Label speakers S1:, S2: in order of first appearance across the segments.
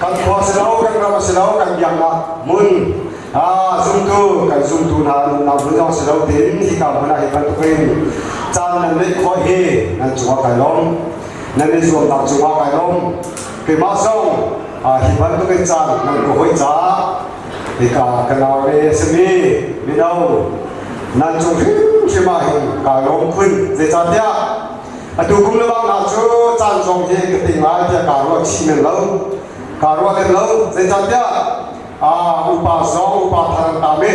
S1: kan thua selo kan ram selo kan yang na mun zoom tu na na bu jong selo tin hi ka bana hi kan tuin chan nan le kho he nan chuwa kai long nan le zuam tak chuwa kai long ke ma song hi ban tu ke chan nan ko hoi cha hi ka kana le semi mi dau nan chu hi ma hi ka long khun je cha tia tu kum le bang na chu chan song he ke ting mai tia ka ro chi men lo ka ro le lo je cha tia upa zong upa thang ta me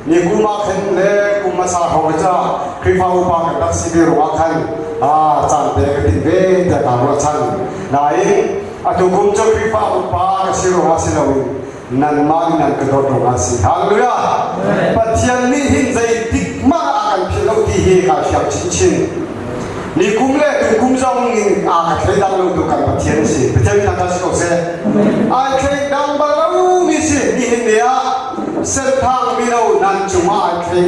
S1: ni kuma khen le kuma sa ho cha krifa upa ka dak si bi ro khan chan te ka tin ve ta ka ro chan nai tu kum cho krifa upa ka si ro ha si lo nan ma nan ka do to ha si hallelujah pathian ni hin zai tik ma kan philo ti he ka fiam chin chin ni kum le tu kum zong ni ka khai dang lo tu kan pathian si pathian ni ta si ko se ai khai dang ba lo mi si ni hin ne a sen thang mi lo nan chu ma khai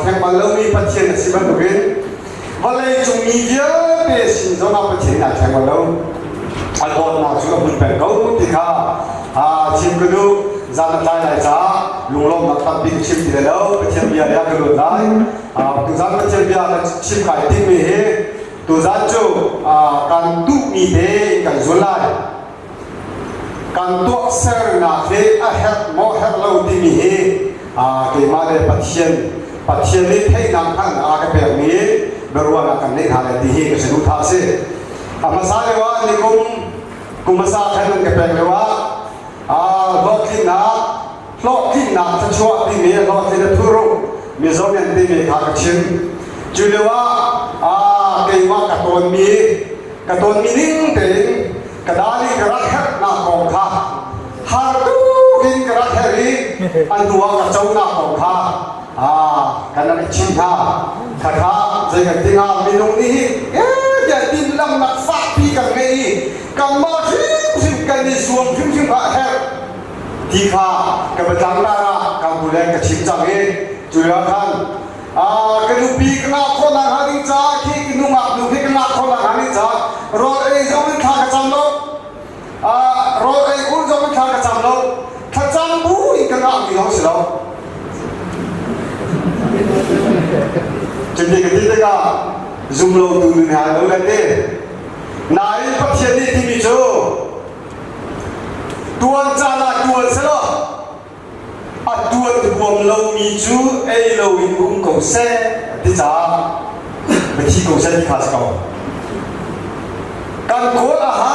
S1: khai ba lo mi pathian si ban tu bin va le chu mi ye pe sin zo na pathian na khai ba lo ai bon na chu mun pe ko ti kha chim ku du zan tai lai cha lung lom nak tan big chim ti le lo pathian bia ya ka lo dai tu zan pathian bia na chim kai ti mi he tu zan chu kan tu mi he kan zo lai kan tu ser na he a het mo het lo ti mi he ke ma le pathian ni thei nam khan ka pe mi berwa na kan nei ha le ti he ka se du tha se ama sa le wa ni kum sa khan ke pe le wa lo kin na ta chua ti mi lo ti na thu ro mi zo men ti mi ka chin chu le wa ke wa ka ton mi ning te ka da ni ka ra khat na ko kha har tu kin ka ra khari an tu wa ka chau na ko kha ka na chin kha zai ka tinga mi nong ni ya tin lam na fa pi ka ngai ka ma phim ka ni suam phim ka he ti kha ka ba tang na ra ka bu le ka chim chang e chu ya khan ka nu pi ka na kho na ha ni cha ki nu ma nu ki ka na kho na ha ni cha ro e zo min tha ka cham lo ro e u zo min tha ka cham lo tha cham bu i ka na mi ho si lo chim ni ka ti ka zoom lo tu ni ha lo la te nai pathian ni ti mi chu tuan cha na tuan se lo tuan tu bom lo mi chu ei lo in kum ko se ti cha ba thi ko se ti kha sa kan ko a ha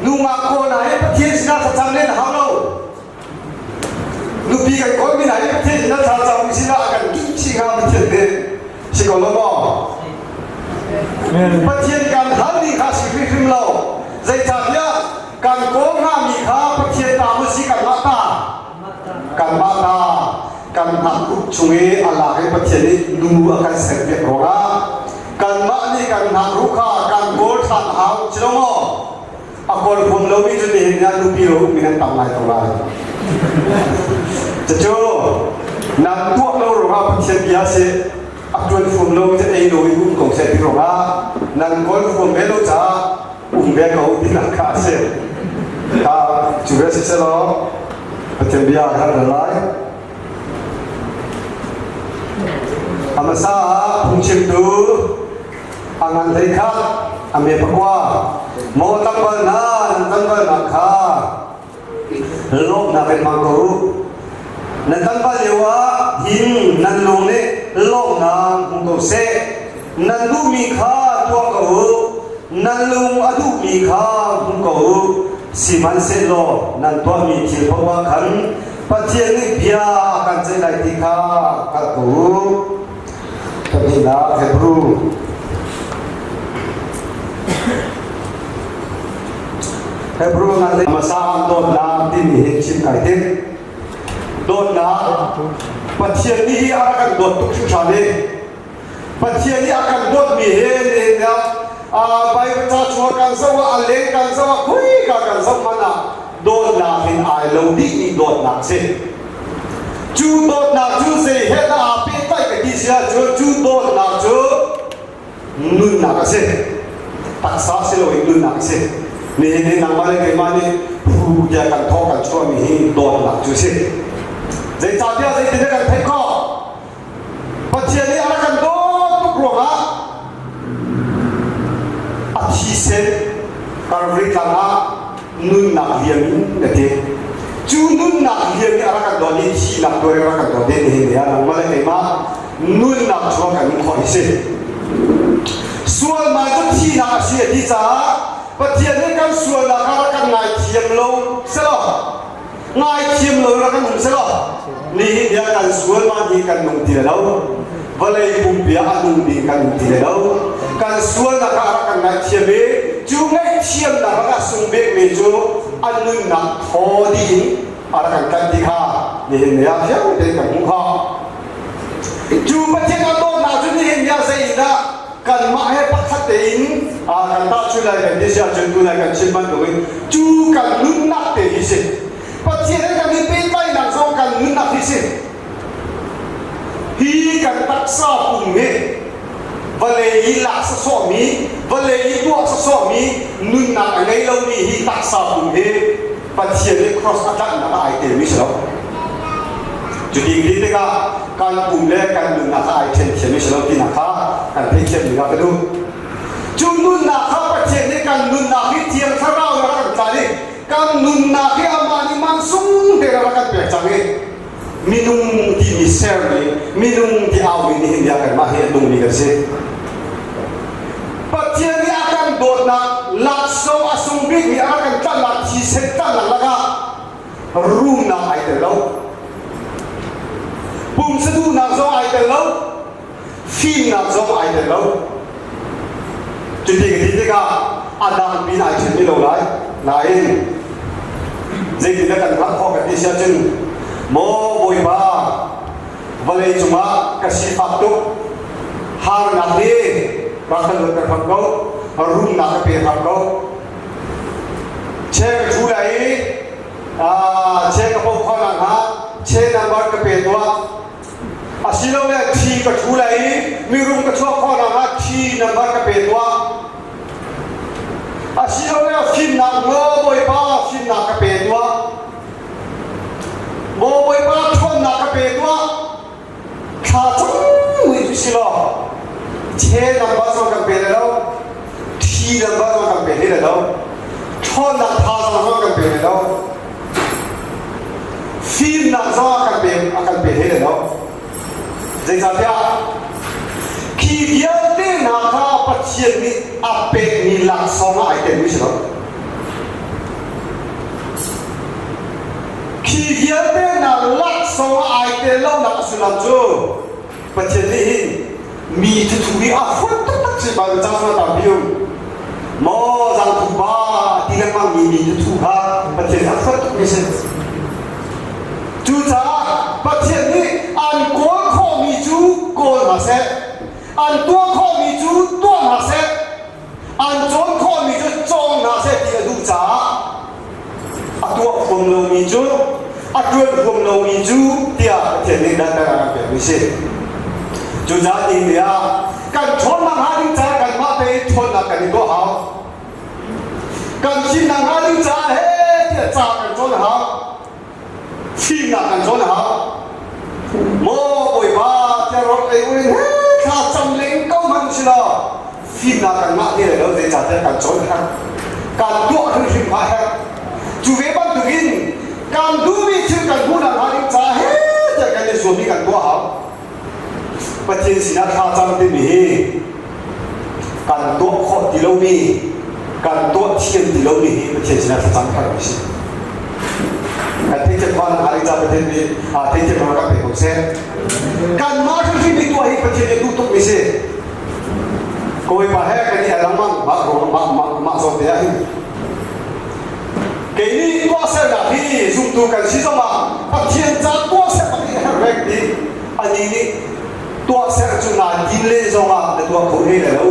S1: nu ma ko na e pathian sina sa chang le na ha lo nu pi kan ko mi na e pathian sina sa chang sina kan ki chi ga pathian de si ko lo mo pathian kan hal ni kha si phim lo zai cha ya kan ko nga mi kha pathian ta mu si kan ma ta kan ma ku chunge ala he pathian ni nu akan se pe ro ga kan ma ni kan na ru kha kan go tha ha chlo mo akol phum lo mi chu ni na nu pi ro mi nan tam lai to lai cha chu nan tu lo ro ga pathian bia se aktual phum lo je ei lo i kum kong se pi ro ga nan kol phum be lo cha ve ko ti na kha se chu ve se lo pathian bia kha la lai amasa phum chim tu angan thei kha ame pakwa mo tam ba na kha lo na pen ma ko nan tan ba lewa hin nan long ne lo na hum ko se nan du mi kha to ko nan lung adu mi kha hum ko si man se lo nan to mi thil phawa khan pathian ni bia kan che lai ti kha ka tu ta ni la hebru ngan le masa do la ti ni he chim kai te do na pathian ni akan do tu sha le pathian ni akan do mi he le na bai cha chua kan so a le kan so khui ka kan so mana do na hin ai lo di ni do na se chu do na chu se he na pi tai ka ti sia chu do na chu nun na ka se tak sa se lo nun na se นี่นางมาเลยกันมานี่ผู้ยากันท้อกันช่วยมีโดนหลักจุดสิใจจ่าเดียวใจติดกันเพ่งก็ปัจจัยนี้อะไรกันโดนทุกหลวงอ่ะอาทิเซนการบริการอ่ะนุ่นหนักเลี้ยงนี่เด็กจูนุ่นหนักเลี้ยงนี่อะไรกันโดนนี่ที่หนักตัวอะไรกันโดนนี่เนี่ยนางมาเลยกันมานุ่นหนักช่วยกันคอยสิส่วนมาจุดที่หนักเสียที่จ้าปัจจัยนี้กันส่วนละการกันนายเทียมลงเสร็จแล้วนายเทียมลงแล้วกันหนุ่มเสร็จแล้วนี่เดียวกันส่วนมาดีกันหนุ่มทีเดียววันเลยบุญเบียร์หนุ่มดีกันหนุ่มทีเดียวกันส่วนละการกันนายเทียมเบจูไม่เทียมละการส่งเบกเมจูอันนึงนักพอดีอะไรกันดีค่ะนี่เนี่ยเทียมเป็นกันมุ่งข้าจูปัจจัยกันโตนาจุดนี้เนี่ยเสียนะกันมาให้ปัจจัยกันตัดชุดอะไรกันที่เสียจนตัวอะไรกันชิมมันด้วยจูกันนุ่นนักเตะสิปัจจัยกันนี่เป็นไปหนังสองกันนุ่นนักสิฮีกันตักซาปุ่มเนี่ยวันเลยยีหลักสอมีวันเลยยีตัวสอมีนุ่นนักอะไรเรานี่ฮีตักซาปุ่มเนี่ยปัจจัยนี้ cross อาจารย์นักไอเตะไม่ใช่หรอจุดที่ดีที่ก็การปุ่มเล็กการนุ่นนักไอเทนเขียนไม่ใช่หรอที่นักการเพียงเขียนอยู่ก็ดูจุดนุ่นนักปัจจัยนี้การนุ่นนักที่เทียมข้าวเราแล้วกันใจนี่การนุ่นนักที่อามานี่มันสูงเท่าไรกันเปลี่ยนจังเลยมินุ่งที่มีเซลล์นี่มินุ่งที่เอาวินิหินยากันมาเห็นตรงนี้กันสิปัจจัยนี้อาการโดดนักหลักโซ่อาสมบิมีอาการตั้งหลักที่เซ็ตตั้งหลักแล้วก็รุ่งนักไอเดียเราปุ่มสะดุดนักโซ่ไอเดียเราฟิล์มนักโซ่ไอเดียเราจุดที่ก็อันดับปีนไอเช่นนี้เราได้นายเด็กที่นักการรับข้อกันที่เชื่อจึงโมบุยบาวันเลยจุมากัสิฟักตุหานักเรียนรักกันด้วยกันเขารุ่งนักเปียเขาเช็คชูได้เช็คกับพวกเขาหนังฮะเช็คนัมเบอร์กับเปียตัวอาศิลป์เนี่ยทีกับชูได้มีรุ่งกับชั่วข้อหนังฮะทีนัมเบอร์กับเปียตัวอาศิลป์เนี่ยฟินนักโมบุยบาฟินนักกับเปียตัวโมบายบ้าทนนักเปียตัวข้าจังไม่รู้สิล่ะเช่นนักบ้านส่งกับเปียแล้วทีนักบ้านส่งกับเปียแล้วทนนักท่าส่งกับเปียแล้วฟิล์มนักส่งกับเปียแล้วเจ้าเจ้าขี้เกียจเต้นนักข้าปัจเจียนนี่อาเปนี่หลักส่งไอเทมไม่ใช่หรอขี้เกียจเต้นนักหลักส่งไอเทมเราหนักสุดละจูปัจเจียนนี่มีทุกที่ฟุตตักสิบาทจ้าสุดตามบิวมอจังทุบ้าที่นั่งมั่งมีทุกฮะปัจเจียนฟุตไม่ใช่จูจ้าปัจเจียนนี่อันก้นข้อมีจูก้นมาเสร็จอันตัวข้อมีจูตัวมาเสร็จอันจนข้อมีจูจงมาเสร็จที่ดูจ้าอันตัวผมเรามีจูอันตัวผมเรามีจูเดียปัจเจียนนี่นั่นนั่นเป็นไม่ใช่จูจ้าดีเนี่ยกันชนนังหาดิจ้ากันมาเตะชนนักกันนี่ก็好กันชิมนังหาดิจ้าเฮ้เดียจ้ากันชนหาชิมนักกันชนหาโม่ป่วยบ้าจะรถไอ้อุ้ยเฮ้ข้าจำเล้งก็มันสิละชิมนักกันมาเนี่ยเราเดี๋ยวจ้าจะกันชนหาการตัวคือชิมหาจูเวบันตุกินการดูมีชื่อกันผู้นังหาดิจ้าเฮ้จะกันในส่วนนี้กันตัวหาปัจจัยสินะข้าจำได้ไหมการตัวข้อที่เรามีการตัวเทียมที่เรามีปัจจัยสินะข้าจำได้ไหมการที่จะพันอะไรจะเป็นที่ที่จะมากับเป็นคนเสียการมาที่มีตัวให้ปัจจัยดูทุกมิสิโกยมาให้กันนี่อะไรมั่งมาสอนเดียร์เกนี่ตัวเสียนะที่ซุ่มตัวกันสิสมาปัจจัยจะตัวเสียมันที่แรกดีอันนี้นี่ตัวเสียจุนาดินเล่นจงอ่ะแต่ตัวคนนี้เลยแล้ว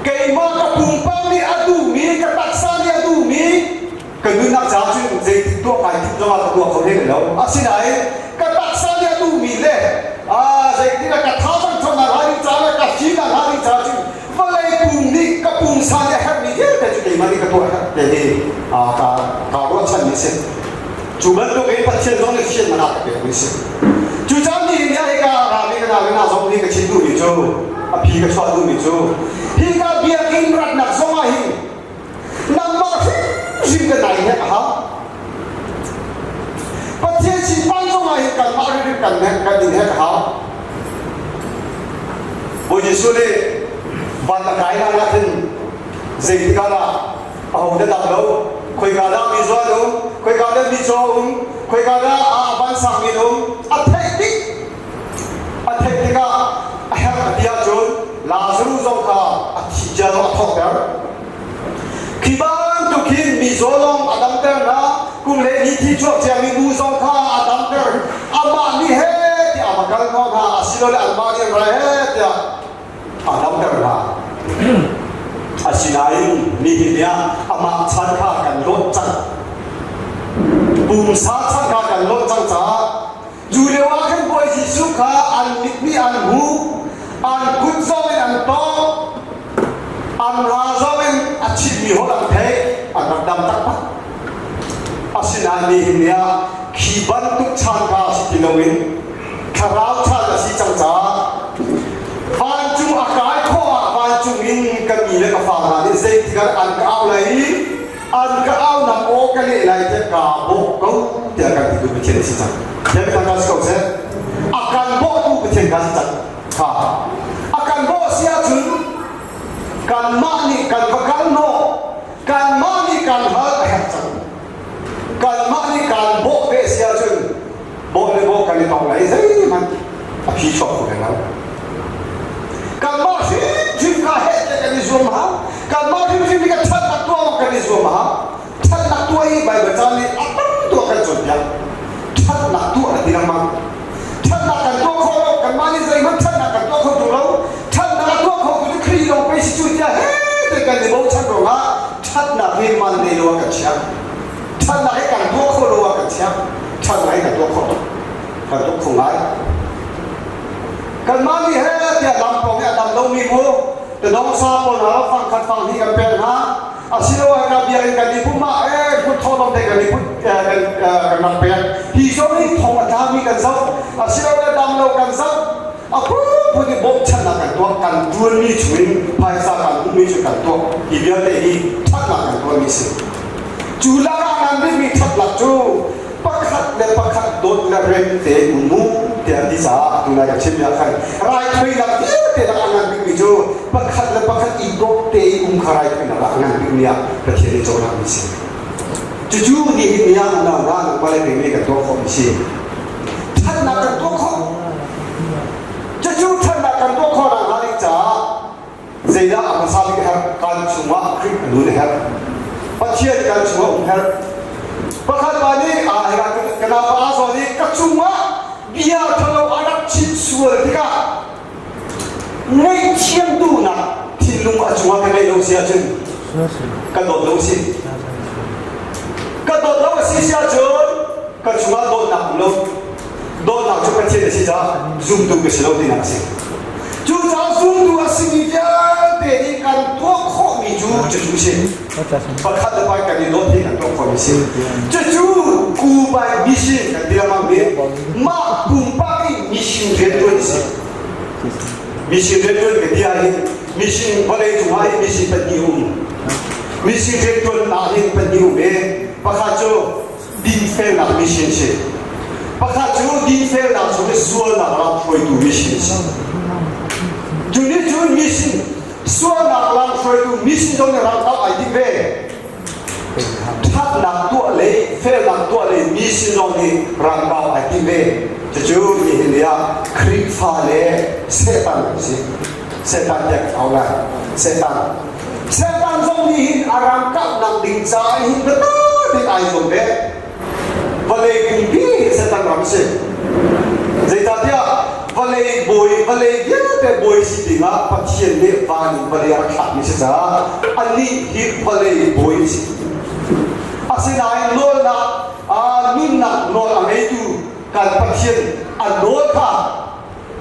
S1: เกี่ยมากับปุ่มปังนี่อดูมีกับตักซานี่อดูมีกับดูนักจ้าจุนเจตัวใครที่จงอ่ะตัวคนนี้เลยแล้วอาศินัยกับตักซานี่อดูมีเลยเจที่นักท้าจังชนนักหาดิจ้านักชีนักหาดิจ้าจุนวันเลยปุ่มนี่ มันนี่ก็ตัวอย่างนี้การรถชันนี่สิจูบันตัวเองพัฒน์ต้องเชื่อมันอะไรแบบนี้สิจูจำนี่เนี่ยไอ้การรามีกันอะไรน่าสงสัยก็ชิดดูมิจูพี่ก็ชอบดูมิจูพี่ก็เบียร์กินรัดนักสมัยนั่งมาชิมกันไหนเนี่ยฮะพัฒน์ชิปันสมัยกันมาเรื่องกันเนี่ยกันดีเนี่ยฮะบุญสุนีวันละไก่นั่งละขึ้นเสียงกันละเอาเด็กเราคุยกันแล้วมีส่วนนู้คุยกันแล้วมีส่วนคุยกันแล้ววันสักมีนู้อัฐิติก็เฮ้ยเดียจุนลาสูรุจงก็อัฐิเจ้าอัฐอกเตอร์คีบันตุกินมีส่วนลงอัดัมเตอร์นะกุเลนิที่ชอบเจ้ามีดูจงก็อัดัมเตอร์อามานี่เฮ้ที่อามากันก็มาสิโลเลอัลมานี่อะไรเฮ้ที่อาดัมเตอร์นะอาศิลาอินมีหินเนี่ยอามาชันข้ากันรถจังปุ่มสาชันข้ากันรถจังจ้าจูเลวะขึ้นบอยสิสุขาอันมิดมีอันหูอันกุศลอันโตอันราซาเวนอาชีพมีหัวลังเทอันดำตักปะอาศิลามีหินเนี่ยขีบันตุกชันข้าสิติโนวินคาราวชาติสิจังจ้าฟันจุอากาศข้อฟันจุมินกันมีเล็กฟ้าหน้านี่เซ็งที่กันอันก็เอาเลยอันก็เอาหนักโอกันเลยเลยจะกาโบก็เดี๋ยวกันที่ดูไปเชื่อสิจังเดี๋ยวไปทำการสกัดเสร็จอาการโบดูไปเชื่อกันสิจังค่ะอาการโบเสียจุนการมานี่การประกันโนการมานี่การหาแห่งจังการมานี่การโบเสียจุนโบเลยโบกันเลยต้องไหลเฮ้ยมันพี่ชอบคนนั้นการมาสิจิมกาเฮตกันดิส่วนมหาการมาสิจิมกันชัดนักตัวกันดิส่วนมหาชัดนักตัวอีใบบัจจันนี่อัปปั้นตัวกันจนยังชัดนักตัวอะไรนั่งมาชัดนักกันตัวเขากันมานี่ใจมันชัดนักกันตัวเขาตัวเราชัดนักตัวเขาจะคลีลงไปสิจุดยังเฮ้แต่กันดิโบชัดตรงนั้นชัดนักให้มันในโลกกันเชียชัดนักให้กันตัวเขาโลกกันเชียชัดนักให้กันตัวเขากันตัวคงไงกันมานี่เฮ้ที่ดำปองเนี่ยดำลงมีกูแต่น้องสาวคนเราฟังขัดฟังที่กันเป็นฮะอาศิลวะกับเบียร์กันดีพุ่มมาพุทโธต้องเด็กกันดีพุทกันนักเป็นที่ชอบนี่ทองอาจารย์มีกันซับอาศิลวะดำเรากันซับพุทธิบกชันนักกันตัวกันตัวมีช่วยภายสากันมีช่วยกันตัวที่เบียร์เตะชันนักกันตัวมีสิ่งจุฬาการนี้มีชัดหลักจูปักขัดและปักขัดโดดและเร่งเตะอุโมงค์เตะที่สาตุลาจะเชื่อมกันรายทวีหลักเตะละอันนั้นบิ๊กจูปักขัดและปักขัดอีกโดดเตะขรายทวีละอันนั้นบิ๊กเนี่ยประเทศนี้โจรมีสิ่งจู่ๆนี่เนี่ยมันน่าหนักไปเลยเป็นกันตัวคนมีสิ่งท่านนักกันตัวคนจู่ๆท่านนักกันตัวคนอะไรจ้าเสียดายอาสาบิกครับการชุมว่าคลิปดูนะครับปัจเจียนการชุมว่าครับประคัตบานีkenapa asal ni kacuma biar kalau anak cipsual tiga ngai ciam tu nak tilung acuma kena ilung sia jen kadot ilung si sia jen kacuma dot nak cuba cina si jah zoom tu ke selau di nak si Jual zoom tu asing dia tadi kan tua kok miju cucu si. Pakat lepas kan di loti kan tua kok misi. Cucu kubai misi kan dia mampu. Mak kumpai misi redon si. Misi redon ke dia ni. Misi boleh cuma misi pendium. Misi redon nahin pendium pakat jo dinfel nak misi si. Pakat jo dinfel nak sudah sual nak lapor itu misi si. Juni misi, suara nak langsung itu misi dong yang tahu ID be. Tak nak tua le, fail nak tua le misi dong ni tahu ID be. Jujur ni dia kripfa le setan misi, setan jak awal, setan dong ni orang kau nak dincai betul di ayam be. Boleh kumpi setan ramsi. Jadi dia Valai dia te boy si tinga patien le vani valai rakhat ni sa ani hi valai boy si asinai lol na nun na lol amei tu kan patien lol kha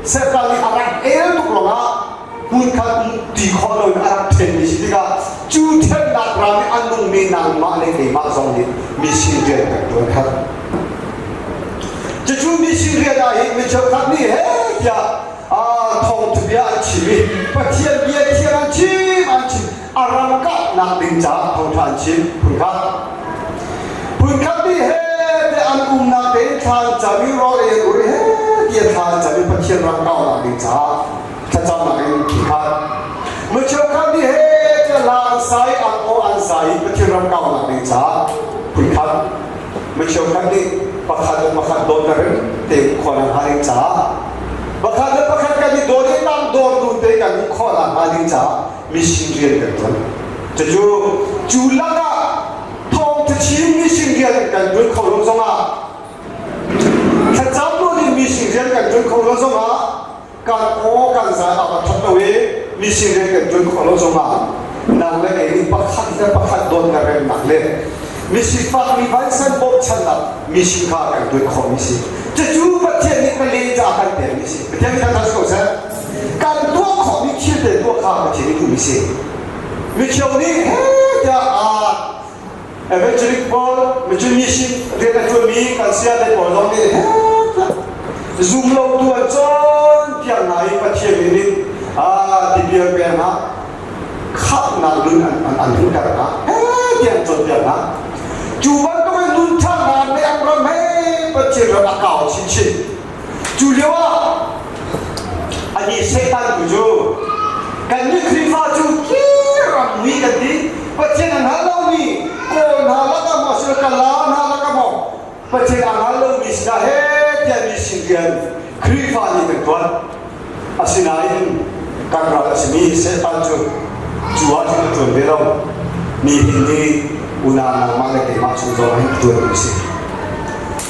S1: sekali arak tu longa kun kha di kholo arak ten ni si tinga chu ten na rami มีนางมาในที่มาสองนี้มีสิ่งเรียนกันตัวครับจะจูมีสิ่งเรียนอะไรไม่ชอบครับนี่เฮ้ยอย่าทองทบียนชีวิตปะเทียนเบียเทียนอันชีอารามกัดนักดินจ่าทองทานชีคุณครับนี่เฮ้แต่อันนักเดินทางจะมีรอยอุยเฮ้เดียทางจะมีปะเทียนรังเก่านักดินจ่าถ้าจำนักเองคุณครับไม่ชอบครับนี่เฮ้จะลางสายอันสายปะเทียนรังเก่านักดินจ่าคุณครับไม่ชอบครับนี่ประคัดโดนกันเต็มคนอันหาดินจ่าประคัดกันนี่โดนตั้งโดนดูเต็มกันข้อละหาดินจ่ามีสิ่งเรียนกันตัวจะจูลักะทองจะชิมมีสิ่งเรียนกันด้วยเขาลงสมาถ้าจำตัวนี้มีสิ่งเรียนกันด้วยเขาลงสมาการโอ้การสายอาบัติทับเวมีสิ่งเรียนกันด้วยเขาลงสมานั่งเล่นเองประคัดโดนกันเรื่องนั่งเล่นมีสิ่งฟังมีไว้สันบกชันนับมีสิ่งข้ากันด้วยเขามีสิ่งจะจูประเทศนี้มันเลี้ยงจากกันแต่มีสิ่งประเทศนี้ท่านทั้งสองเสียการตัวของมีเชื่อแต่ตัวข้าประเทศนี้กูมีสิ่งมีเชื่อนี้จะeventually Paul มันจะมีสิ่งเรียนกันมีการเสียได้พอลงนี่zoom ลงตัวจนเพียงไหนประเทศนี้ที่เบียร์เบียร์นะขับนั่งลุ้นอันลุ้นกันนะเพียงจนเพียงนะจูวันต้องไปลุ้นช่างงานในอันเราไม่ประเทศเราอากาศชินจูเรียกว่าอันนี้เซตันกูจูกันนี่คริฟ้าจูกี่รังมีกันดีประเทศนั้นฮัลโหลมีคนฮัลโหลก็มาสุดกันล้านฮัลโหลก็มาประเทศนั้นฮัลโหลมีสิ่งเฮ้ยที่มีสิ่งเดียวคริฟ้านี่เป็นตัวอาศัยนั้นการรักษามีเซตันจูจูว่าที่ตัวเดียวมีหินดีอุณาหภูมิอะไรที่มาสุดตัวให้ตัวมีสิ่ง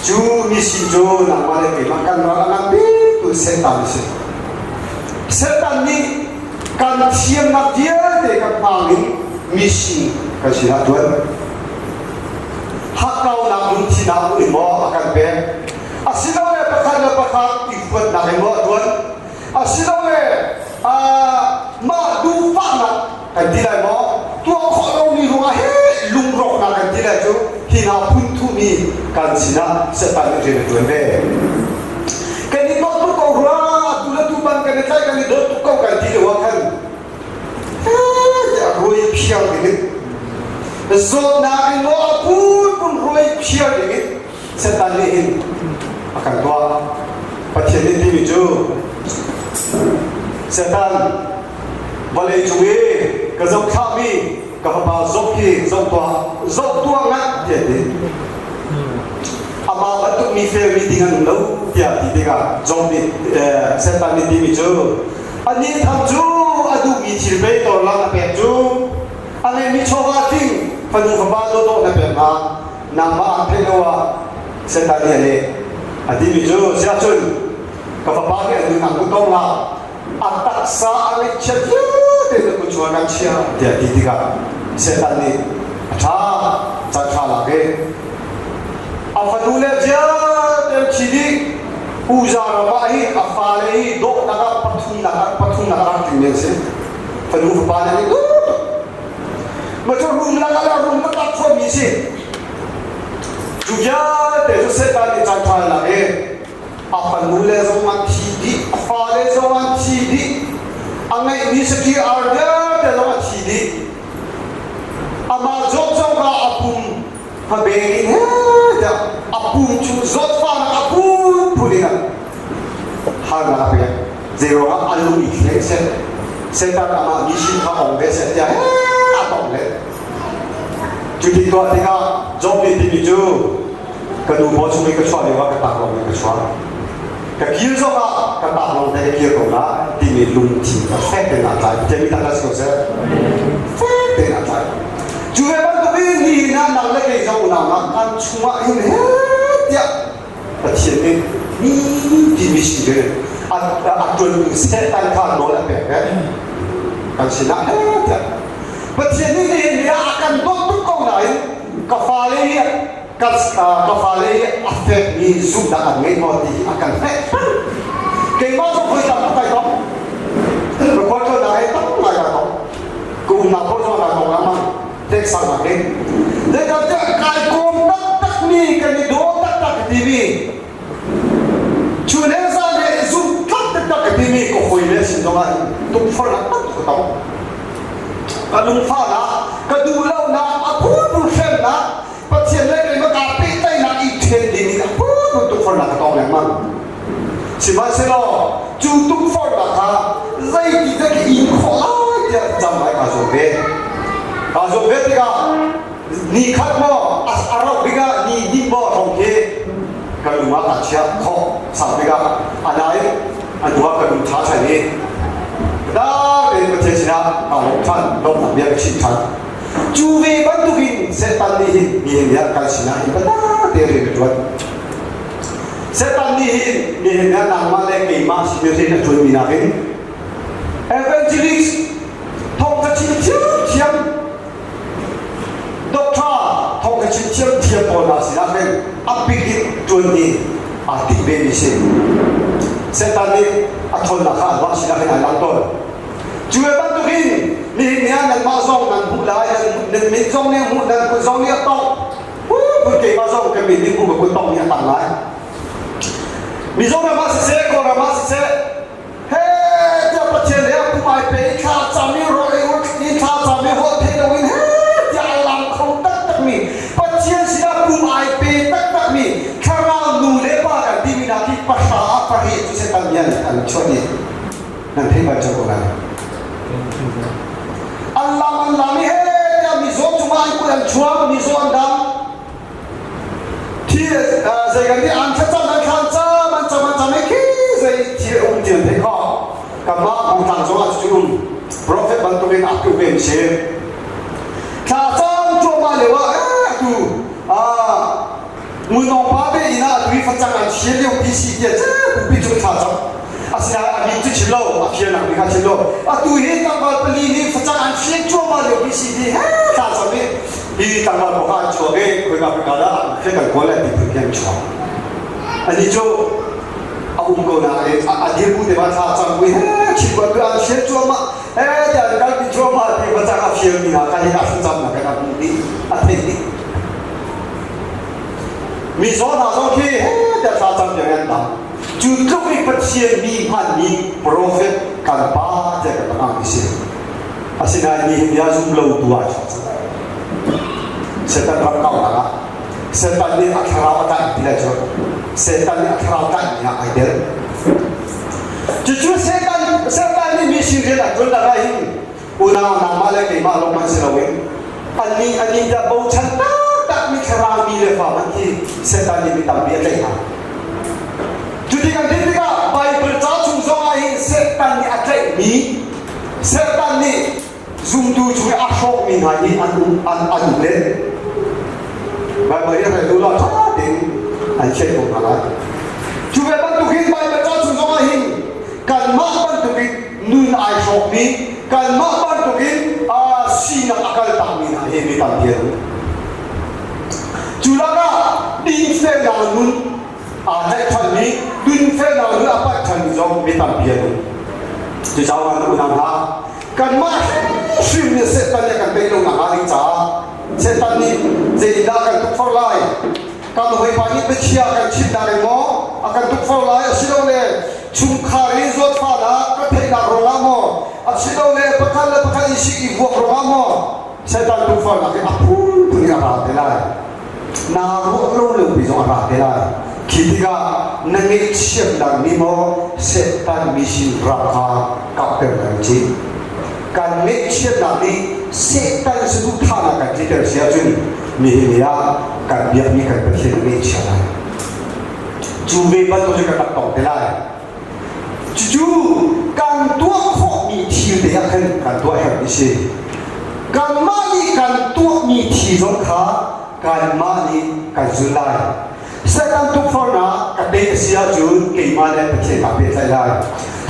S1: จูมีสิ่งจูนำมาเลยที่มาการรักษาบีตัวเซตันสิ่งเซตันนี่การเทียมนักเดียร์เด็กกับมาลิมิชิกันสินะตัวฮักเรานักลุนที่นักลุนมออาการเป็นอาศิลป์เลยประคัดอีกคนนักมอตัวอาศิลป์เลยมาดูฟังนักกันที่ไหนมอตัวคนเรามีรู้ว่าเฮ้ลุงรอกนักกันที่ไหนจูที่นักพุ่งทุ่มีกันสินะเสตันเรียนตัวเองกันนี่ก็ตุกเอาหัวตุลตุบันกันใช่กันนี่โดนตุกเอากันที่เดียวกันรวยเพียงนี้โซนาอิโนอาพูดปุ่นรวยเพียงนี้เสตันนี่เองอาการตัวประเทศนี้ที่มีจูเสตันวันเลยจูเอก็จงข้ามีก็มาจงที่จงตัวงั้นเดี๋ยวนี้อามาบัตุมีเฟรมีดิ้งนู้เดี๋ยวที่ดิ้งจงนี่เสตันนี่ที่มีจูอันนี้ทำจูอดูมีชีวิตตัวเราเป็นจูอันนี้มีโชว์ทิ้งฟันดูฟันบ้านโตโตนั่นเป็นมานำมาอันเป็นว่าเส้นทางนี้เลยอันนี้มีจูเสียจุนกับฟันบ้านเนี่ยดูหนังกูต้องละอัตตักษาอะไรเชื่อเดี๋ยวกูชวนกันเชื่อเดี๋ยวที่กันเส้นทางนี้ช้าจะช้าละเกอัฟดูเลเจ้าเดี๋ยวชีวิตอุจาระว่าอัฟาเลยโดนักปัทุนนักถึงเนี่ยสิฟันดูฟันบ้านเนี่ยดูมาจะรุมนักฟอมีสิจุยาเดี๋ยวเสร็จแล้วนี่จังทายละอัฟดูเลจงมันทีดีอัฟาเลจงมันทีดีอันนี้มีสกิอาร์เดอร์เดี๋ยวมันทีดีอามาจงก็อับปุ่มพะเบรินเดี๋ยวอับปุ่มชูจดฟ้าอับปุ่มพูดดีนะหาหน้าเพียงเจอว่าอันนู้นอีกเลยเสร็จแล้วอามามีสิ่งข้าวของเบสเสร็จยังอับปุ่มเลยจุดที่ตัวที่ก็จบที่มีจูกระดูกบอช่วยกระชัวเลยว่ากระตักลงกระชัวกระคิ้วส่งอ่ะกระตักลงได้คิ้วตรงนั้นที่มีลุงทีกระแฟเป็นอะไรจะมีทางด้านสิ่งเสียแฟเป็นอะไรจูเอวันตัวนี้นี่นะนั่งเล่นกับเราหน้ากันชัวเห็นเดียประเทศนี้นี่ที่มีสิ่งเดียวอัดจนเสร็จตั้งข้างโน้นแล้วแบบกันสินะเดียประเทศนี้เนี่ยอาการโดนทุกคนไหนกาแฟเลยกาแฟเลยอัฟเฟกมีซุปดักไม่พอดีอาการเฟกเก่งมากต้องคุยกับใครต้องคนก็ได้ต้องอะไรกันต้องกูนับคนก็ได้ต้องแล้วมันเด็กสั่งมาเอง เด็กจะกายโกมตักมีกันนี่โดตักทีวีชูเนซ่าเนี่ยซุ่มตักทีวีก็คุยเลยสิตรงนั้นตุ้งฟ้าละตักก็ต้องกระดุมฟ้าละกระดูเล่านะพูดพูดเช่นนะปัจเจียนเล็กเลยมันกาปีใต้นะอีเทนดีนี่นะพูดตุ้งฟ้าละก็ต้องอย่างมันสิมาเสร็จแล้วจูตุ้งฟ้าละค่ะใจดีแต่ก็อินขอจะจำไว้กาโซเบที่ก็นี่ขัดบ่อาราบิกานี่ดิบ่ทองเคกระดูมาตัดเชือกข้อสับบิกาอะไรอันตัวกระดูท้าใช่นี่ได้เป็นประเทศนะเอาท่านลงทะเบียนชิดท่านจูเวบันตุกินเซตันนี่มีเห็นกันสินะอีกบ้าเตรียมตัวเซตันนี่มีเห็นนางมาเล็กกี่มาสิเรียนจนมีนาเห็นเอเวนจิลิสทองกระชิดเทียมดอกท่าทองกระชิดเทียมปนมาสินะเป็นอัปปิกิจวนนี้อาทิตย์เบนิเซเซตันนี่อัทนละข้าว่าสินะเป็นอะไรต้นจูเอบันตุกินมีเห็นนันมาส่งนันผู้ลายนันมีส่งเนี่ยนันคุณส่งเนี่ยต้องคุณเกี่ยมาส่งกันมีนี่คุณกับคุณต้องเนี่ยต่างหลายมีส่งมาสิเซก็มาสิเซเฮ้เจ้าประเทศเนี่ยผู้หมายเป็นข้าจำไม่รู้เลยว่านี่ข้าจำไม่รู้เทนวินเฮ้ยาลังเขาตักมีประเทศสินะผู้หมายเป็นตักมีคารานูเลปากันดีมีนาที่ภาษาประเทศที่เซตันเนี่ยอันชนนี่นั่นที่มาจากอะไรอัลลอฮ์นี่เฮ้ยมีส่วนจุมาอีกคนชัวร์มีส่วนดำที่ใจกันที่อันชัดๆนั่นขันจ้ามันจะไม่คิดใจที่เดียวเด็กเขากับมาของทางจังหวัดจุนโปรเฟสบันตุเป็นอักเวนเชฟข้าจ้างจัวมาเลยว่าดูมุนองป้าเป็นอีน่าดูฟังจังอันเชียร์เลี้ยวพิชิตเจ้าผู้พิจารณาจ้าอาศัยอันนี้จุดชิลโลอาเพียนักวิชาชิลโลดูเห็นตั้งแต่ปลีนี้ฟังจังอันเชียร์จัวมาเลยพิชิตเฮ้ข้าจะไม่ดีตั้งแต่บอกว่าชัวร์คุยกับกันแล้วแค่กันคนละที่เพียงชัวร์อันนี้จูอาอุ้มก็น่าอาเดียบุเดมาท่าจังวิเฮ้ชิบะดูอันเชียร์จัวมาเฮ้เดี๋ยวกันที่จัวมาที่ฟังจังอาเพียมีนะกันที่อาฟังจังนะกันนี่อาเทนี่มีสองท่าสองที่เฮ้เดี๋ยวท่าจังอย่างนั้นต่างจุดทุกอีกประเทศมีพันมีโปรเฟสกันป้าจะกันต่างกันสิอาศัยนี่ยาจุ่มเหลาตัวจ้ะเซตันรับเก่าละเซตันนี่อัคราวัตถุที่ละจ้ะเซตันนี่อัคราวัตถุเนี่ยไอเดียจู่ๆเซตันนี่มีสิ่งที่ละจุดละไรอุณาหนามาเลยกี่มาลงมาเสียเลยอันนี้จะบูชาตักมีครามีเลยฝ่ามันที่เซตันนี่มีตั้งเบี้ยเลยฮะจุดที่กันที่ก็ไบเบิลจ้าชุ่มซองไอเซตันนี่อัจฉริมีเซตันนี่ซุ่มดูช่วยอาชอกมีหายอันเล่นบางทีเราดูแล้วท้าดินอันเช่นของอะไรช่วยบรรทุกินไปบรรจุสุ่มสมาหินการมาบรรทุกินนุ่นอาชอกมีการมาบรรทุกินสีนักอักลตั้งมีหายมีตั้งเดียวจุลกาดินเฟนนานุ่นให้ทันนี้ดินเฟนนานุ่นapaทันนี้จงมีตั้งเดียวจะเจ้าวันอุณหภูมิกันมาชิมเนี่ยเซตันเนี่ยกันเป็นลงหนังอะไรจ้าเซตันนี่เจดีย์กันทุกฝ่ายกันหัวปานี่ไปเชียร์กันชิดได้ไหมอากันทุกฝ่ายสิเราเนี่ยชุมขารีจอดฟ้าละก็เทน่าร้องมั้งสิเราเนี่ยประกันอิสิอีกวัวร้องมั้งเซตันทุกฝ่ายละก็พูดถึงอะไรเท่าไรน่ารู้เรื่องพิจารณาเท่าไรคิดว่านั่งเชียร์ดังนี้มั้งเซตันมิชิราคากับเป็นอะไรจริงการเล็กเชื่อหนักนี้เสกตั้งสุดท่านักการที่เกิดเสียจนมีเหี้ยการเบียดมีการเป็นเช่นนี้เชื่อได้จูเวบันตัวจะกระตับต่อได้จู่การตัวข้อมีทีเดียกันการตัวแห่งนี้สิการมาลีการตัวมีทีสงขาการมาลีการจุลัยเสกันทุกคนนะการเดียเสียจนเกี่ยมาเลยเป็นเช่นกับเป็นใจได้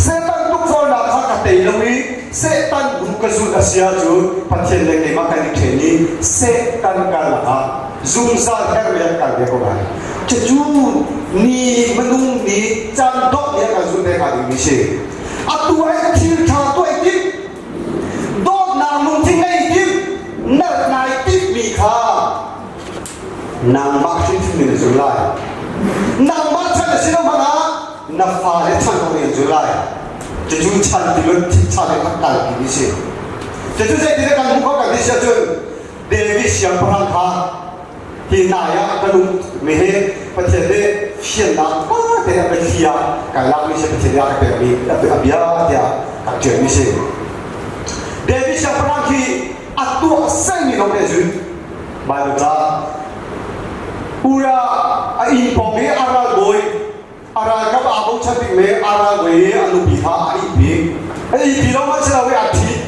S1: เสกันทุกคนนะถ้าการเดียลงนี้เซตันบุกซูอาเซียจูพัฒนาเกมาการิเทนีเซตันกันละซูมซาแค่เรียกกันเดียวกันจะจูนี่มนุษย์นี่จันทร์เนี่ยกันซูเดกันดิเชอัตัวไอ้ที่ชาตัวไอ้ที่โดนนามุนที่ไอ้ที่นั่นนายที่มีค่า นางมาขึ้นที่มีจุลัยนางมาฉันจะสิ่งมันนับฟ้าเลยฉันก็มีจุลัยจะจู่ฉันที่รถที่ฉันเลยทักการกินสิจะจู่ใจที่ได้การมุ่งเข้ากันที่เชื่อจนเดวิสยังพลังข้าที่นายกระดุมไม่เห็นประเทศนี้เชียนนักป้าแต่เป็นเที่ยการลักไม่ใช่ประเทศนี้เป็นมีเป็นอภิญญาเดียกับเจ้าไม่ใช่เดวิสยังพลังที่อัตตัวเส้นมีลงในจุดบางทีอุระอินพอมีอาราโกยอารากับอาบุชติเมอาราโกยอนุบิธาอีบีอีเราไม่ใช่เราอาทิตย์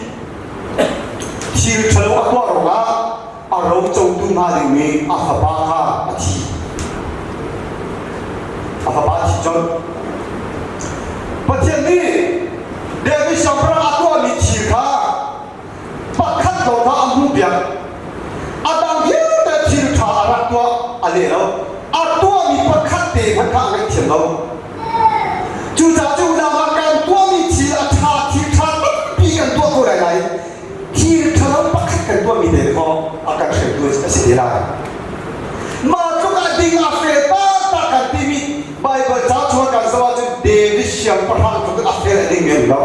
S1: ที่เชื่อว่าตัวเราอารมณ์จงตุ้มหาดิมีอาฟบาฮาอาทิอาฟบาที่จนประเทศนี้เดวิสยังพระตัวมีชีข้าปักขัดตัวพระอัมพุเบียอาดัมเยอะแต่ที่ทารักตัวอะไรเราอาตัวมีปักขัดเตะมันข้างในเทียมเราจู่จ้าจู่นามาการตัวมีชีอาชาที่ทาตั้งปีกันตัวกูอะไรที่ทาเราปักขัดกันตัวมีเด็กพออาการเฉยตัวจะเสียได้มาจุกอดีอาเฟต้าตากันที่มีไบเบิลจ้าชัวกันสวัสดิ์เดวิสยังประทานจุกอาเฟต้าดิ้งเงินเรา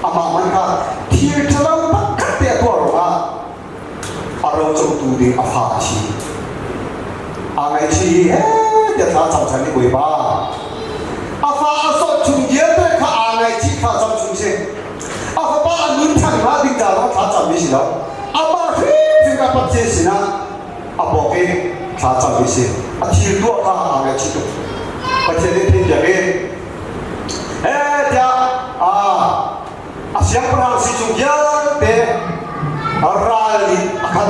S1: อามามันก็ที่ทาเราปักขัดเตะตัวเราอารมณ์จงตูดิอาฟาชีอาไงชีเดี๋ยวถ้าจำฉันดีกว่าอาฟาสดชุมเยอะเลยข้าอาไงชีข้าจำชุมเชอาฟาบ้านุ่นทั้งมาดิ้งจ่าเราข้าจำไม่ใช่แล้วอาบ้าเฮ้ยถึงกับปัจเจสินะอาบอกเองข้าจำไม่ใช่อาทีตัวข้าอาไงชีตัวปัจเจนี้เป็นอย่างนี้เดี๋ยวอาเสียงพลังสิชุมเยอะเด้Arali akan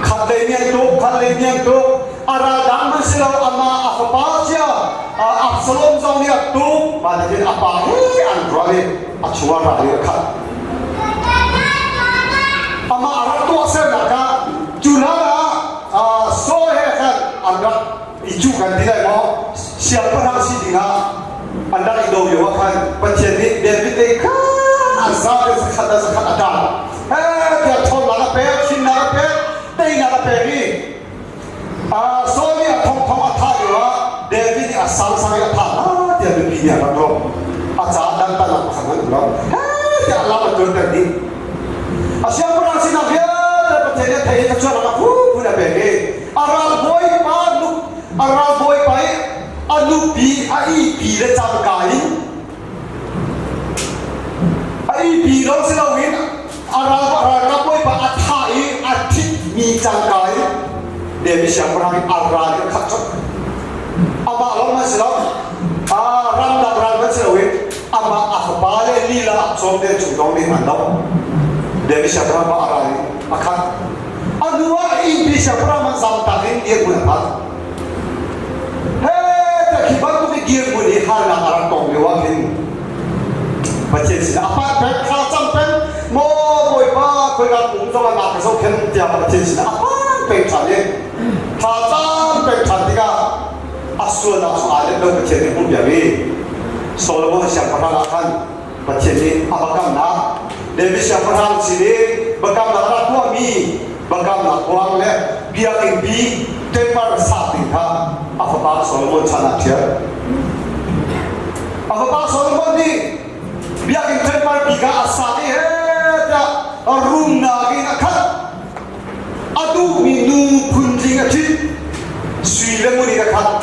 S1: kalenian tu aradang masih ama apa saja Absalom zaunya tu pada dia apa Android acuan dia kan ama arad tu asal nak julara sohe kan anda iju kan tidak mau siapa yang si dinga anda itu dia kan pencet dia kan azab sekat ada dia thon nak pek sin nak pek tei nak pek ni so ni thong atha dia David ni asal sangat atha dia begini apa tu aja dan tanah pasangan tu dia lama tu tadi siapa orang sin nak dia percaya tei kecuali nak pun nak pek aral boy pai anu bi le jangkai bi lo silawin arah boy pa athai athit mi jangkai dia bisa perang arah dia kacau ama lo masih ram silawin ama akhbale lila som dia cungdong ni mandau dia bisa perang arah ni akan adua bisa perang samtakin dia guna tak kibat tu dia guna hal nak arah tong lewakin macam sih apa pek kacang pek mau boy pa kau nak pun sama nak kesau kan dia macam sih apa pek cari kacang pek cari ka asal ada tu macam ni pun biar Solomon siapa orang akan macam ni apa kamna David siapa orang sini bakam nak tua mi bakam nak kuang le biar impi tempar satu ka apa pak Solomon cakap dia apa pak Solomon ni biar kita pergi asal ni, dah room lagi nak kan, aduh minum kunci ngacit, suile muni nak kan,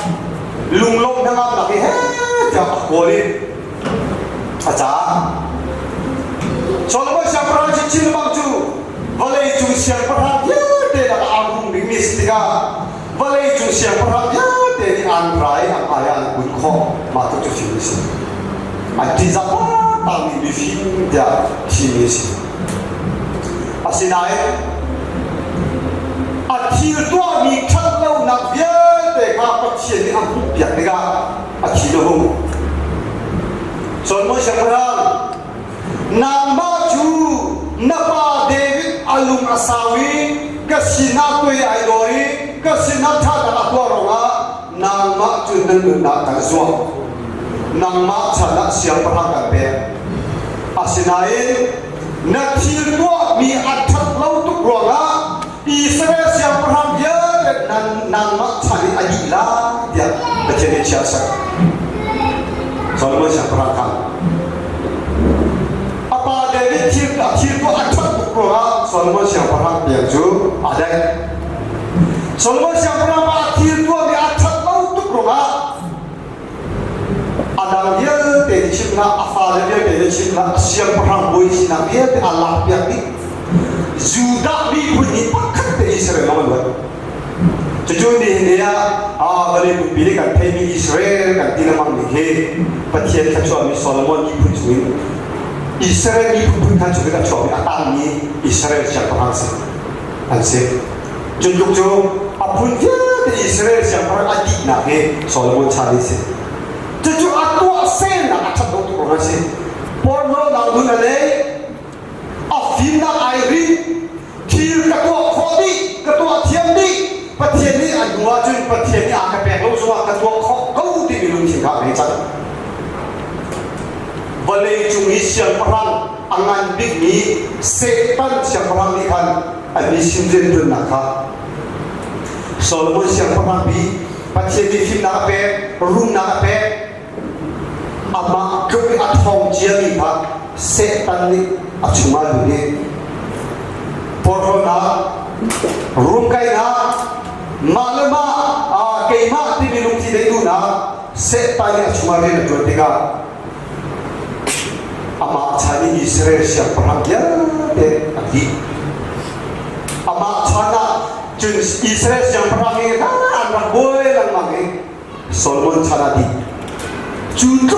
S1: lunglong dengan lagi, dah boleh, aja. Soalnya siapa orang cicil bangju, boleh itu siapa orang dia dah agung di mistika, boleh itu siapa orang dia di antrai apa yang bukan matu cuci mesin, adi apa? Kami bikin dia sini sini. Asinai, akhir tu kami kalau nak biar mereka percaya ni aku biar mereka akhir tu. Soalnya siapa nama ju napa David alum asawi kesina tu aidoi kesina thada aku orang nama ju nak kasih. Nama sana siapa orang kata asinain nakhir tu mi atat lau tu ruanga Israel siapa orang dia di ciasa Solomon siang perangkan apa David thil tu achat bukroha Solomon siang perang dia ju ada Solomon siang perang ba thil tu di achat lau tu bukroha ada dia di cipna afal dia di cipna siang perang boy sina dia Allah biar ni Judah bi bunyi pakat di Israel lawan Jujur di India, balik pilih kan pemi Israel kan tidak mampu he, patian kecuali Solomon di punjui, Israel di punjui kan juga kecuali atang ni Israel siapa hangse, hangse, jujur apun dia di Israel siapa adik nak he Solomon cari se, jujur atua sen nak acap doktor orang se, porno nak guna le, afin nak airi, kir ketua khodi, ketua tiam di. Patian ni agua jun patian ni akan pehlu semua ketua kau di belum tinggal ni cakap. Balai cumi siang perang angan big ni setan siang perang ni kan ani sinjen tu nakha. Solomon siang perang bi patian ni film nak pe room nak pe ama kepi athong jiang ni pa setan ni acuma ni. Porona room kai na Malama keima ti bilung ti dei na set tanya cuma dia tu tiga ama chani Israel siap perang dia de adi ama chana jun Israel siap perang ni anak boy lang mangi Solomon chana di jun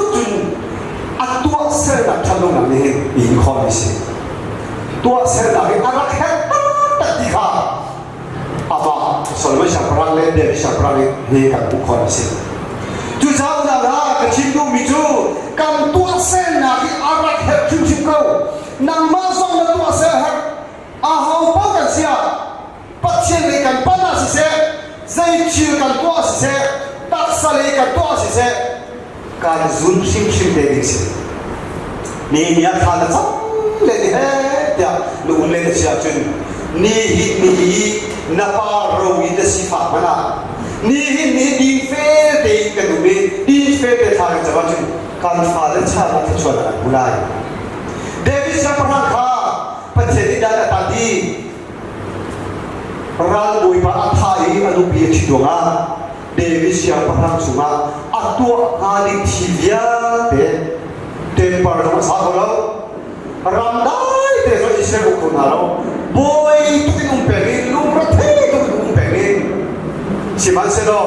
S1: atua ser nak chalong nak ni in kondisi tua ser nak anak tak tiga apa Solomon siap perang le dia siap perang ni kan bukan sih. Tu jauh dah kecil tu micu kan tua sen nak arak hek cuci kau nang masuk na tua sen hek ahau pakai siap patien le kan panas sih zai ciu kan tua sih tak sale kan tua sih kan zoom sim dari sih. Ni dia kalau tak le dia lu le siap cun ni napa rawi de sifat mana ni di fe de kadube di fe de thar jawab kan fale cha na chona bulai David siapa kha pathe da tadi ral boi ba athai anu bi chidonga David siapa kha chuma atua ali thivia de par ma sa holo ramdai de so Israel ko nalo boy tu kan umperi lu protei tu kan umperi si manse lo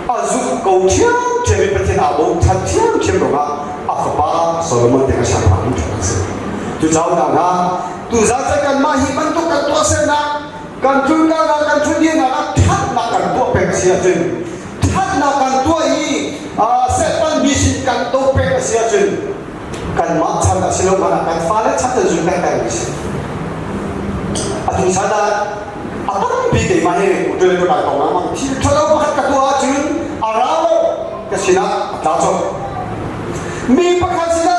S1: azuk kau tiang cemi peti abo chat tiang cem roga apa Solomon dengan siapa pun tu jauh dah tu zat kan mahi bantu kan tua sena kan tu kan tu dia nak tak nak kan tua pensia jen tak nak kan tua ini setan bisin kan tua pensia jen kan mak cakap silau mana kan fale cakap juga kan bisin Aduh sana apa bide mana udah itu dah tahu nama. Kalau makan ketua jun arau kesina tajuk. Mi pakai sina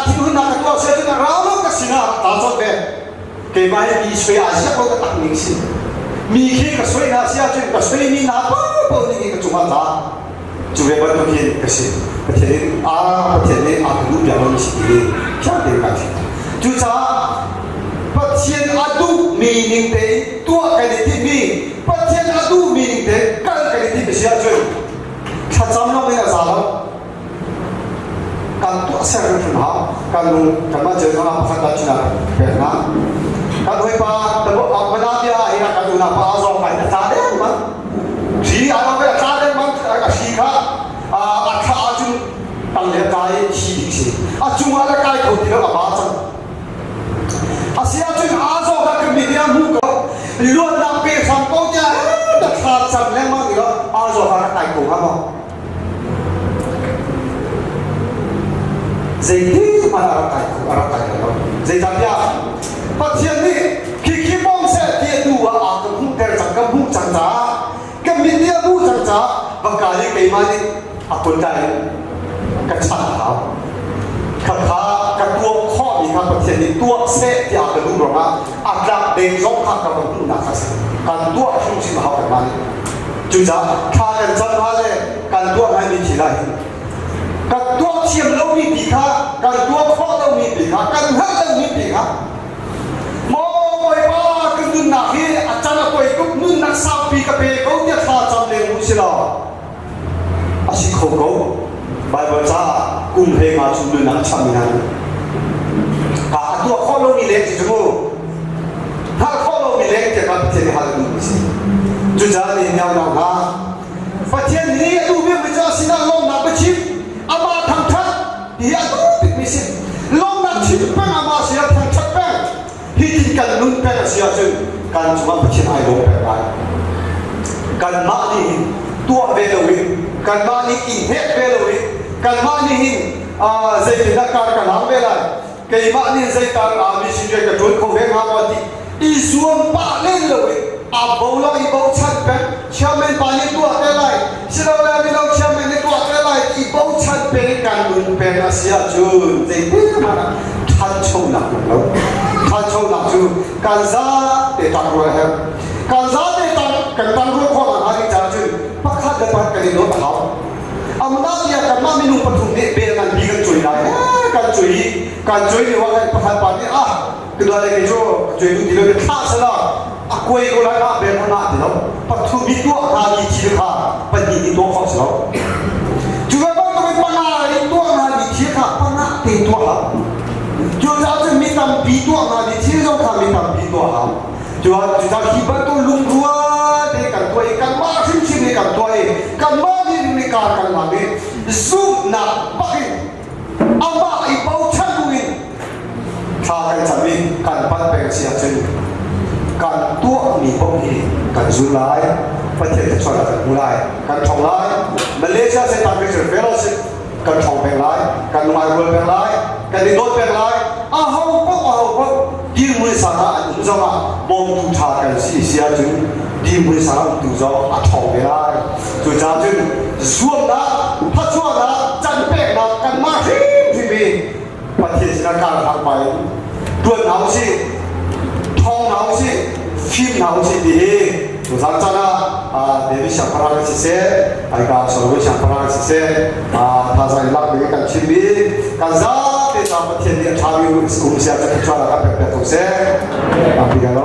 S1: tidur nak ketua saya jun arau kesina tajuk deh. Kemana di Australia aja kau tak mengisi. Mi ke Australia Asia jun Australia ni apa pun ni kecuma dah. Cuba bantu dia kesini. Petani aku jangan mesti jangan dikasih. Cuca Patien adu meaning te tua kaliti mi patien adu meaning te kal kaliti besia joy kacam lo mena salam kan tua ser ha kan kama jena apa kata cina pernah kan hoi pa tebo apa dia ira kan na pa azo pa ta de ma ji ala ba ta de ma si kha akha ajun tang le kai chi si ajun ala kai ko ti lo ba cha Asia tu azo kat media muka, luar nampak sampainya, dah kacau lemah dia azo kat taikung apa? Jadi mana orang taikung? Jadi dia, pasien ni kiki bom set dia dua aku mungkin cakap buk cakap, ke media buk cakap, berkali kemana aku dah kacau. Ketua kau ni kan pasien ni tua set dia ada dulu orang agak dengzong kan kalau tu nak kasih kan tua fungsi mahal kan juga kan jangan le กันตัวให้มีทีไรกันตัวเทียมเรามีปีขากันตัวข้อเรามีปีขากันหักเรามีปีขาโม่ไปบ้ากันนุ่นนักที่อาจารย์ตัวเองนุ่นนักสาวปีกับเบเขาเนี่ยท่าจำเลี้ยงมุสลิมอาศัยเขาไบเบิลจ้ากุมเพงอาชุนนุ่นนักชามินันตัวข้อเรามีเล็กจมูกถ้าข้อเรามีเล็กจะมาเทียนหาดูสิจุดจานนี้แนวหนังฮะประเทศนี้ดูไม่เหมือนจะสินะลงนักประชิดอามาทางทัดที่อาดูปิดมิสิลงนักชิดแป้งอามาเสียทางชัดแป้งที่ที่กันนุ่นแป้งเสียจนการจุมาประชิดไอ้ลงแป้งไปการมานี่ตัวเวลวิการมานี่อินเฮเวลวิการมานี่ใจเป็นนักการกันหางเวลาเกี่ยมานี่ใจตาอามิชินเจกับจุนคงเฮงหางวันที่อีส่วนป่าเล่นเลยอาบ่าวเราอีบ่าวชัดเป็นเชื่อมันป่านี่ตัวอะไรเชื่อเราไม่เราเชื่อมันนี่ตัวอะไรอีบ่าวชัดเป็นการนุ่นเป็นอาเซียจุนใจเป็นมาทันชงหนักแล้วทันชงหนักจุนการซาเตตังรัวเหรอการซาเตตังกันตังรัวข้อหลังอะไรจ้าจุนพักขัดเดินไปกันในรถเขาอามันน่าเสียกันมาไม่นุ่งปฐุมเนี่ยเป็นกันบีกันจุยได้กันจุยนี่ว่ากันพักขัดป่านนี้คืออะไรกันจู่จุยดูดีเลยข้าซะละคุยกันแล้วเป็นขนาดนี้แล้วปฐุมมีตัวหาดีที่ข้าเป็นดีตัวเขาเสียจู่ก็ต้องไปปัญหาตัวหาดีที่ข้าปัญหาตีตัวหาจู่จะจะมีตำปีตัวหาดีที่เราข้ามีตำปีตัวหาจู่จะคิดว่าตัวลุงรัวเด็กกันตัวเองกันมาชิมกันตัวเองกันมาที่มีการกันมาเนี่ยสู้หนักไปเอามาไอ้เบาชันวินถ้ากันจะมีการปั้นแปลงเสียจริงการตัวมีพวกนี้การจุลายประเทศจะช่วยกันดูได้การท่องไล่มาเลเซียเซนต์พิเศษเฟลสิการท่องเป็นไล่การมาเวลเป็นไล่การดินโดนเป็นไล่อ้าวพวกดีมือสาระอันนี้จะมาบอมทุชากันสิเสียจริงดีมือสาระดูจะท่องเป็นไล่จุดจ้าจึงส่วนนะพัชวนะจันเป็ดนะกันมาที่มีประเทศนาการทางไปตัวหนาวสิท้องหนาวสิฟิล์มหนาวสิดีทุกท่านจ้านะเดี๋ยวฉันพาราสิเซ่ไอ้การสอนวิชาพาราสิเซ่ท่าใจรักเด็กกันชิมีกันจ้าที่ทำประเทศนี้ชาวยุโรปกลุ่มเสียจะช่วยเราเป็นตัวเซ่อาบิกาโล